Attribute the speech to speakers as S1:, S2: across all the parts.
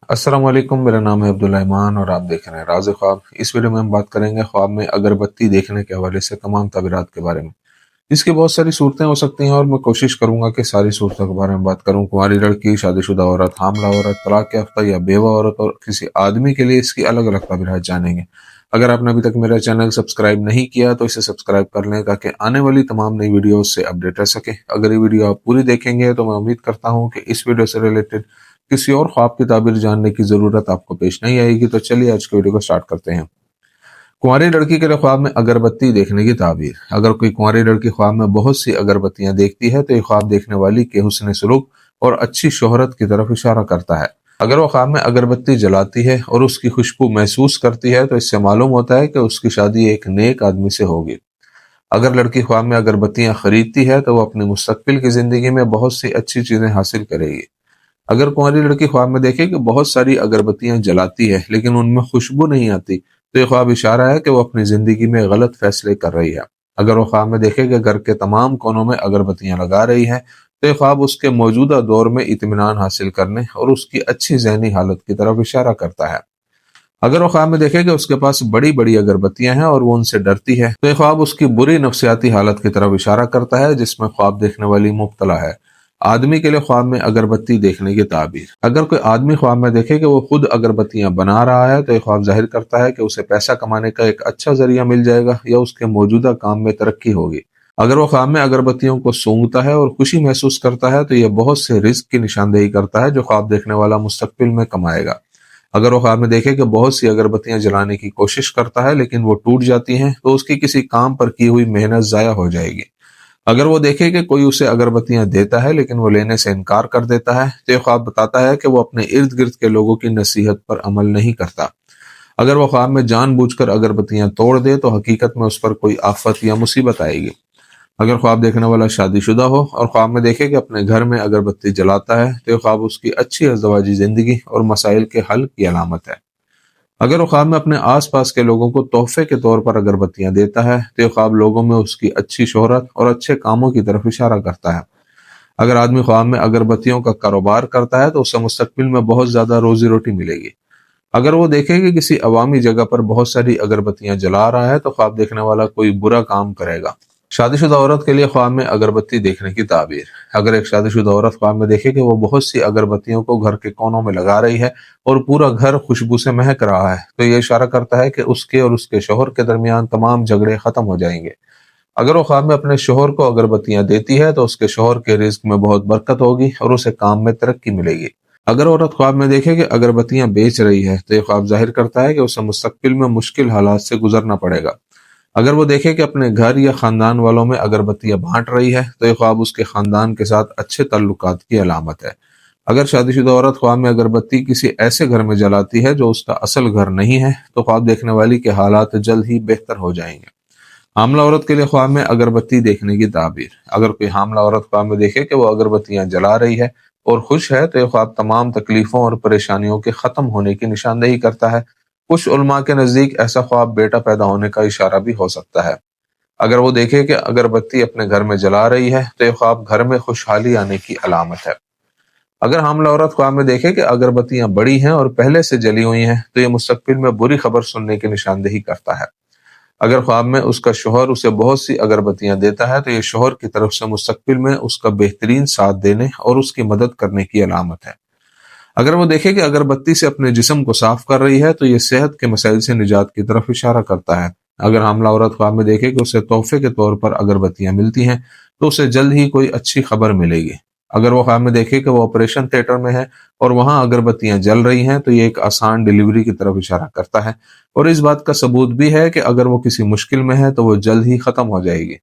S1: अस्सलाम वालेकुम। मेरा नाम है अब्दुल्ला ईमान और आप देख रहे हैं राज़ ख्वाब। इस वीडियो में हम बात करेंगे ख्वाब में अगरबत्ती देखने के हवाले से तमाम तबीरात के बारे में। इसकी बहुत सारी सूरतें हो सकती हैं और मैं कोशिश करूंगा कि सारी सूरतों के बारे में बात करूं। कुंवारी लड़की, शादीशुदा औरत, हामला औरत, तलाक याफ्ता या बेवा औरत और किसी आदमी के लिए इसकी अलग अलग तबीरात जानेंगे। अगर आपने अभी तक मेरा चैनल सब्सक्राइब नहीं किया तो इसे सब्सक्राइब कर लें ताकि आने वाली तमाम नई वीडियो से अपडेट रह सके। अगर ये वीडियो आप पूरी देखेंगे तो मैं उम्मीद करता हूँ कि इस वीडियो से रिलेटेड किसी और ख्वाब की ताबीर जानने की जरूरत आपको पेश नहीं आएगी। तो चलिए आज की वीडियो को स्टार्ट करते हैं। कुंवारी लड़की के लिए ख्वाब में अगरबत्ती देखने की ताबीर। अगर कोई कुंवारी लड़की ख्वाब में बहुत सी अगरबत्तियां देखती है तो ये ख्वाब देखने वाली के हुस्न सलूक और अच्छी शोहरत की तरफ इशारा करता है। अगर वो ख्वाब में अगरबत्ती जलाती है और उसकी खुशबू महसूस करती है तो इससे मालूम होता है कि उसकी शादी एक नेक आदमी से होगी। अगर लड़की ख्वाब में अगरबत्तियां खरीदती है तो वो अपनी मुस्तकबिल की जिंदगी में बहुत सी अच्छी चीजें हासिल करेगी। अगर कुंवारी लड़की ख्वाब में देखे कि बहुत सारी अगरबत्तियां जलाती है लेकिन उनमें खुशबू नहीं आती तो ये ख्वाब इशारा है कि वो अपनी जिंदगी में गलत फैसले कर रही है। अगर वो ख्वाब में देखे कि घर के तमाम कोनों में अगरबत्तियां लगा रही है तो ये ख्वाब उसके मौजूदा दौर में इत्मीनान हासिल करने और उसकी अच्छी ज़हनी हालत की तरफ इशारा करता है। अगर वो ख्वाब में देखे कि उसके पास बड़ी बड़ी अगरबत्तियां हैं और वो उनसे डरती है तो ये ख्वाब उसकी बुरी नफ्सियाती हालत की तरफ इशारा करता है जिसमें ख्वाब देखने वाली मुब्तला है। आदमी के लिए ख्वाब में अगरबत्ती देखने की ताबीर। अगर कोई आदमी ख्वाब में देखे कि वो खुद अगरबत्तियां बना रहा है तो ये ख्वाब जाहिर करता है कि उसे पैसा कमाने का एक अच्छा जरिया मिल जाएगा या उसके मौजूदा काम में तरक्की होगी। अगर वो ख्वाब में अगरबत्तियों को सूंघता है और खुशी महसूस करता है तो यह बहुत से रिस्क की निशानदेही करता है जो ख्वाब देखने वाला मुस्तकबिल में कमाएगा। अगर वो ख्वाब में देखे कि बहुत सी अगरबत्तियां जलाने की कोशिश करता है लेकिन वो टूट जाती हैं तो उसकी किसी काम पर की हुई मेहनत जाया हो जाएगी। अगर वो देखे कि कोई उसे अगरबत्तियां देता है लेकिन वो लेने से इनकार कर देता है तो ये ख्वाब बताता है कि वो अपने इर्द गिर्द के लोगों की नसीहत पर अमल नहीं करता। अगर वो ख्वाब में जानबूझकर अगरबत्तियां तोड़ दे तो हकीकत में उस पर कोई आफत या मुसीबत आएगी। अगर ख्वाब देखने वाला शादीशुदा हो और ख्वाब में देखे कि अपने घर में अगरबत्ती जलाता है तो ये ख्वाब उसकी अच्छी अज़दवाजी जिंदगी और मसाइल के हल की अलामत है। अगर वो ख्वाब में अपने आसपास के लोगों को तोहफे के तौर पर अगरबत्तियां देता है तो ये ख्वाब लोगों में उसकी अच्छी शोहरत और अच्छे कामों की तरफ इशारा करता है। अगर आदमी ख्वाब में अगरबत्तियों का कारोबार करता है तो उसे मुस्तकबिल में बहुत ज्यादा रोजी रोटी मिलेगी। अगर वो देखे कि किसी अवामी जगह पर बहुत सारी अगरबत्तियां जला रहा है तो ख्वाब देखने वाला कोई बुरा काम करेगा। शादीशुदा औरत के लिए ख्वाब में अगरबत्ती देखने की ताबीर। अगर एक शादीशुदा औरत ख्वाब में देखे कि वो बहुत सी अगरबत्तियों को घर के कोनों में लगा रही है और पूरा घर खुशबू से महक रहा है तो ये इशारा करता है कि उसके और उसके शोहर के दरमियान तमाम झगड़े खत्म हो जाएंगे। अगर वो ख्वाब में अपने शोहर को अगरबत्तियां देती है तो उसके शोहर के रिस्क में बहुत बरकत होगी और उसे काम में तरक्की मिलेगी। अगर औरत ख्वाब में देखे कि अगरबत्तियां बेच रही है तो ये ख्वाब जाहिर करता है कि उसे मुस्तकबिल में मुश्किल हालात से गुजरना पड़ेगा। अगर वो देखे कि अपने घर या खानदान वालों में अगरबत्तियां बांट रही है तो ये ख्वाब उसके खानदान के साथ अच्छे ताल्लुकात की अलामत है। अगर शादीशुदा औरत ख्वाब में अगरबत्ती किसी ऐसे घर में जलाती है जो उसका असल घर नहीं है तो ख्वाब देखने वाली के हालात जल्द ही बेहतर हो जाएंगे। हामला औरत के लिए ख्वाब में अगरबत्ती देखने की ताबीर। अगर कोई हामला औरत ख्वाब में देखे कि वो अगरबत्तियां जला रही है और खुश है तो ये ख्वाब तमाम तकलीफों और परेशानियों के खत्म होने की निशानदेही करता है। कुछ उलमा के नजदीक ऐसा ख्वाब बेटा पैदा होने का इशारा भी हो सकता है। अगर वो देखे कि अगरबत्ती अपने घर में जला रही है तो ये ख्वाब घर में खुशहाली आने की अलामत है। अगर हामला औरत ख्वाब में देखे कि अगरबत्तियां बड़ी हैं और पहले से जली हुई हैं तो ये मुस्तकबिल में बुरी खबर सुनने की निशानदेही करता है। अगर ख्वाब में उसका शोहर उसे बहुत सी अगरबत्तियां देता है तो ये शोहर की तरफ से मुस्तकबिल में उसका बेहतरीन साथ देने और उसकी मदद करने की अलामत है। अगर वो देखे कि अगरबत्ती से अपने जिस्म को साफ कर रही है तो ये सेहत के मसाइल से निजात की तरफ इशारा करता है। अगर हामला औरत ख्वाब में देखे कि उसे तोहफे के तौर पर अगरबत्तियां मिलती हैं तो उसे जल्द ही कोई अच्छी खबर मिलेगी। अगर वो ख्वाब में देखे कि वो ऑपरेशन थिएटर में है और वहां अगरबत्तियां जल रही हैं तो ये एक आसान डिलीवरी की तरफ इशारा करता है और इस बात का सबूत भी है कि अगर वो किसी मुश्किल में है तो वो जल्द ही खत्म हो जाएगी।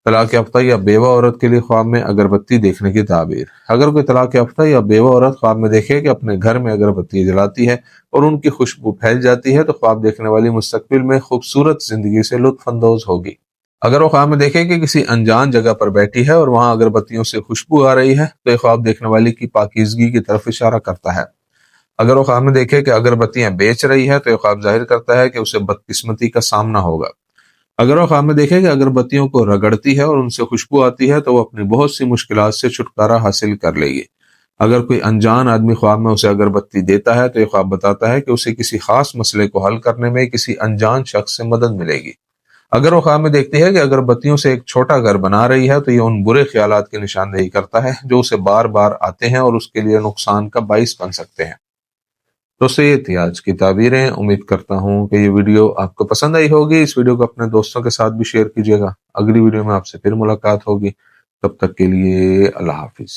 S1: तलाक याफ्ता या बेवा औरत के लिए ख्वाब में अगरबत्ती देखने की ताबीर। अगर कोई तलाक याफ्ता या बेवा औरत ख्वाब में देखे कि अपने घर में अगरबत्ती जलाती है और उनकी खुशबू फैल जाती है तो ख्वाब देखने वाली मुस्तकबिल में खूबसूरत जिंदगी से लुत्फ अंदोज होगी। अगर वो ख्वाब में देखे कि किसी अनजान जगह पर बैठी है और वहां अगरबत्तियों से खुशबू आ रही है तो ये ख्वाब देखने वाली की पाकीज़गी की तरफ इशारा करता है। अगर वो ख्वाब में देखे कि अगरबत्तियां बेच रही है तो ये ख्वाब जाहिर करता है कि उसे बदकिस्मती का सामना होगा। अगर वो ख्वाब में देखे कि अगरबत्तियों को रगड़ती है और उनसे खुशबू आती है तो वो अपनी बहुत सी मुश्किलात से छुटकारा हासिल कर लेगी। اگر کوئی انجان آدمی خواب میں اسے اگربتی دیتا ہے تو یہ خواب بتاتا ہے کہ اسے کسی خاص مسئلے کو حل کرنے میں کسی انجان شخص سے مدد ملے گی۔ اگر وہ خواب میں دیکھتی ہے کہ اگربتیوں سے ایک چھوٹا گھر بنا رہی ہے تو یہ ان برے خیالات کی نشاندہی کرتا ہے جو اسے بار بار آتے ہیں اور اس کے لیے نقصان کا باعث بن سکتے ہیں۔ تو یہ تھی آج کی تعبیریں۔ امید کرتا ہوں کہ یہ ویڈیو آپ کو پسند آئی ہوگی۔ اس ویڈیو کو اپنے دوستوں کے ساتھ بھی شیئر کیجیے گا۔ اگلی ویڈیو میں آپ سے پھر ملاقات ہوگی، تب تک کے لیے اللہ حافظ۔